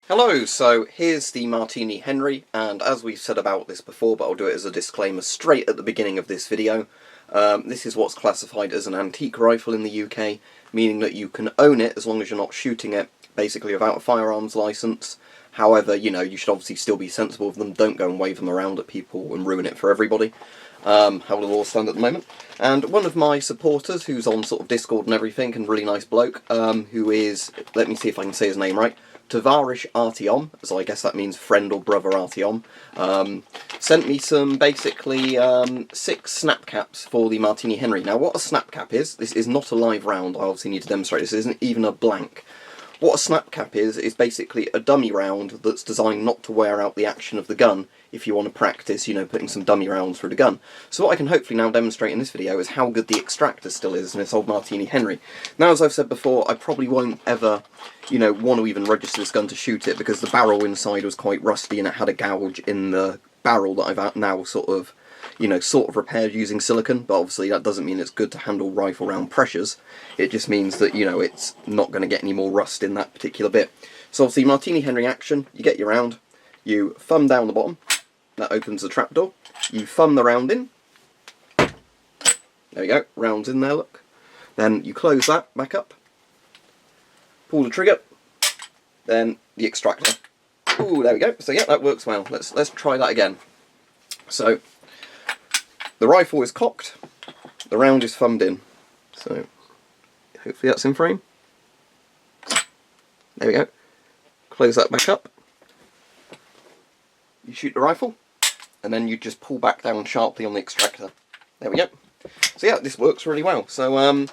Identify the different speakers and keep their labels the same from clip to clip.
Speaker 1: Hello, so here's the Martini Henry, and as we've said about this before, but I'll do it as a disclaimer straight at the beginning of this video, this is what's classified as an antique rifle in the UK, meaning that you can own it as long as you're not shooting it, basically without a firearms licence. However, you know, you should obviously still be sensible of them, don't go and wave them around at people and ruin it for everybody. How the laws stand at the moment. And one of my supporters, who's on sort of Discord and everything, and really nice bloke, who is, let me see if I can say his name right, Tovarishch Artyom, so I guess that means friend or brother Artyom, sent me some, basically, 6 Snapcaps for the Martini Henry. Now, what a Snapcap is, this is not a live round, I obviously need to demonstrate, this isn't even a blank. What a Snapcap is basically a dummy round that's designed not to wear out the action of the gun if you want to practice, you know, putting some dummy rounds through the gun. So what I can hopefully now demonstrate in this video is how good the extractor still is in this old Martini Henry. Now, as I've said before, I probably won't ever, you know, want to even register this gun to shoot it because the barrel inside was quite rusty and it had a gouge in the barrel that I've now sort of repaired using silicone, but obviously that doesn't mean it's good to handle rifle round pressures. It just means that, you know, it's not going to get any more rust in that particular bit. So obviously Martini Henry action, you get your round, you thumb down the bottom, that opens the trapdoor, you thumb the round in, there we go, round's in there, look. Then you close that back up, pull the trigger, then the extractor. Ooh, there we go, so yeah, that works well. Let's try that again. So, the rifle is cocked, the round is thumbed in, so hopefully that's in frame. There we go. Close that back up. You shoot the rifle, and then you just pull back down sharply on the extractor. There we go. So yeah, this works really well. So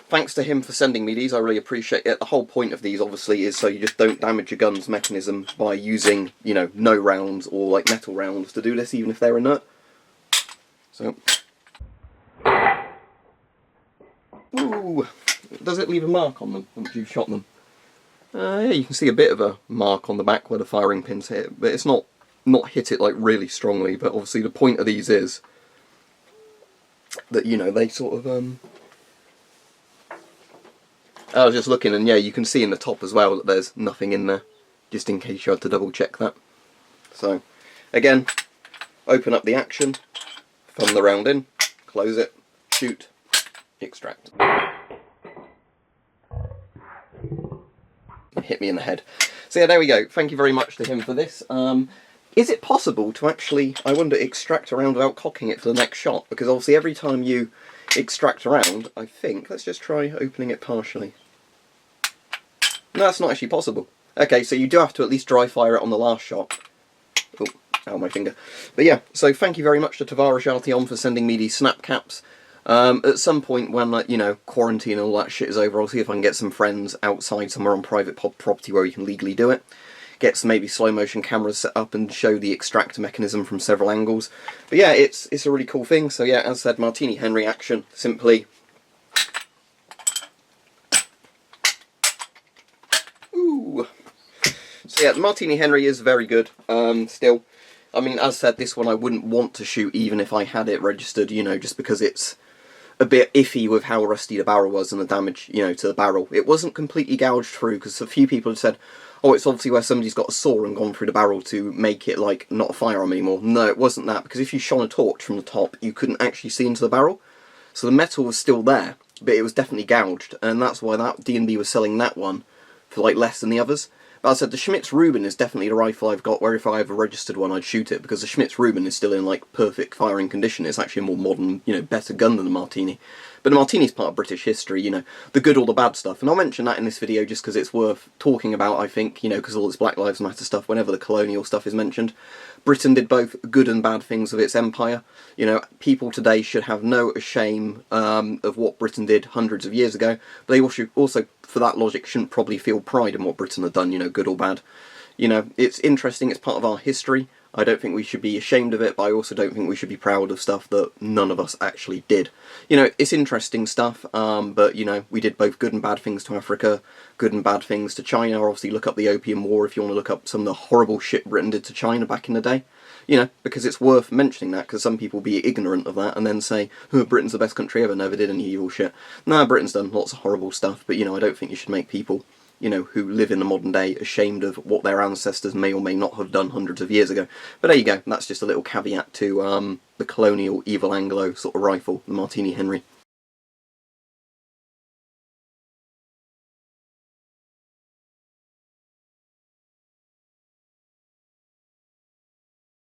Speaker 1: thanks to him for sending me these, I really appreciate it. The whole point of these obviously is so you just don't damage your gun's mechanism by using, you know, no rounds or like metal rounds to do this, even if they're inert. So, ooh, does it leave a mark on them once you've shot them? Yeah, you can see a bit of a mark on the back where the firing pins hit, but it's not hit it like really strongly. But obviously the point of these is that, you know, they sort of I was just looking, and yeah, you can see in the top as well that there's nothing in there, just in case you had to double check that. So, again, open up the action. Thumb the round in, close it, shoot, extract. Hit me in the head. So yeah, there we go. Thank you very much to him for this. Is it possible to actually, I wonder, extract a round without cocking it for the next shot? Because obviously every time you extract a round, I think, let's just try opening it partially. No, that's not actually possible. Okay, so you do have to at least dry fire it on the last shot. Oh. Ow, my finger. But yeah, so thank you very much to Tovarishch Artyom for sending me these Snapcaps. At some point when, like, you know, quarantine and all that shit is over, I'll see if I can get some friends outside somewhere on private property where we can legally do it. Get some maybe slow motion cameras set up and show the extractor mechanism from several angles. But yeah, it's a really cool thing. So yeah, as I said, Martini Henry action, simply. Ooh. So yeah, the Martini Henry is very good, still. I mean, as said, this one I wouldn't want to shoot even if I had it registered, you know, just because it's a bit iffy with how rusty the barrel was and the damage, you know, to the barrel. It wasn't completely gouged through, because a few people have said, oh, it's obviously where somebody's got a saw and gone through the barrel to make it, like, not a firearm anymore. No, it wasn't that, because if you shone a torch from the top, you couldn't actually see into the barrel. So the metal was still there, but it was definitely gouged, and that's why that D&B was selling that one for, like, less than the others. But as I said, the Schmitz-Ruben is definitely the rifle I've got where if I ever registered one I'd shoot it, because the Schmitz-Ruben is still in like perfect firing condition. It's actually a more modern, you know, better gun than the Martini. But the Martini's part of British history, you know, the good or the bad stuff. And I'll mention that in this video just because it's worth talking about, I think, you know, because all this Black Lives Matter stuff, whenever the colonial stuff is mentioned. Britain did both good and bad things with its empire. You know, people today should have no shame of what Britain did hundreds of years ago, but they also, for that logic, shouldn't probably feel pride in what Britain had done, you know, good or bad. You know, it's interesting, it's part of our history. I don't think we should be ashamed of it, but I also don't think we should be proud of stuff that none of us actually did. You know, it's interesting stuff, but, you know, we did both good and bad things to Africa, good and bad things to China. Obviously, look up the Opium War if you want to look up some of the horrible shit Britain did to China back in the day. You know, because it's worth mentioning that, because some people will be ignorant of that and then say, oh, Britain's the best country ever, never did any evil shit. Nah, Britain's done lots of horrible stuff, but, you know, I don't think you should make people, you know, who live in the modern day ashamed of what their ancestors may or may not have done hundreds of years ago. But there you go, that's just a little caveat to the Colonial Evil Anglo sort of rifle, the Martini Henry.